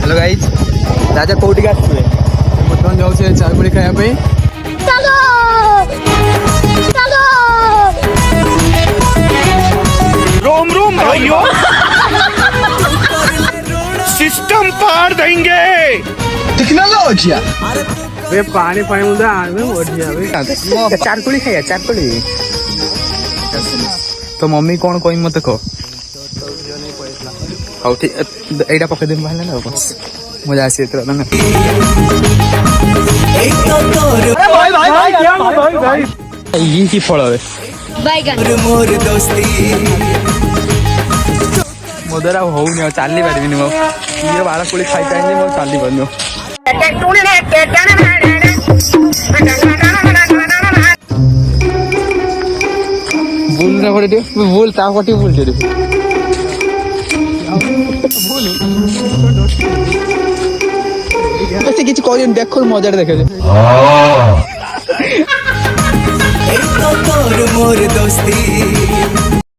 hello guys राजा कोठी का आसुए बर्तमान जाऊ से चाय मुड़ी खाया पे चलो चलो रोम रोम भाइयों सिस्टम पार देंगे टेक्नोलॉजी वे पानी पानी मुझे आने में बढ़ गया वे चार कोड़ी खाया चार कोड़ी तो मम्मी कौन कोई मत को हाउ ठीक एटा पके दिन पहले ना बस मजा आसी इतना ना भाई भाई भाई क्या भाई भाई ये की फल है बैगन मोर दोस्ती मोदरा हो नहीं चाली पारिबिनी मो ये 12 कोड़ी खाई पाइने मो चाली पारिनो बोल ना पड़े दे बोल ता कोटी बोल दे ऐसे কিছু করেন দেখো মজার দেখে তোর মোর দোস্তি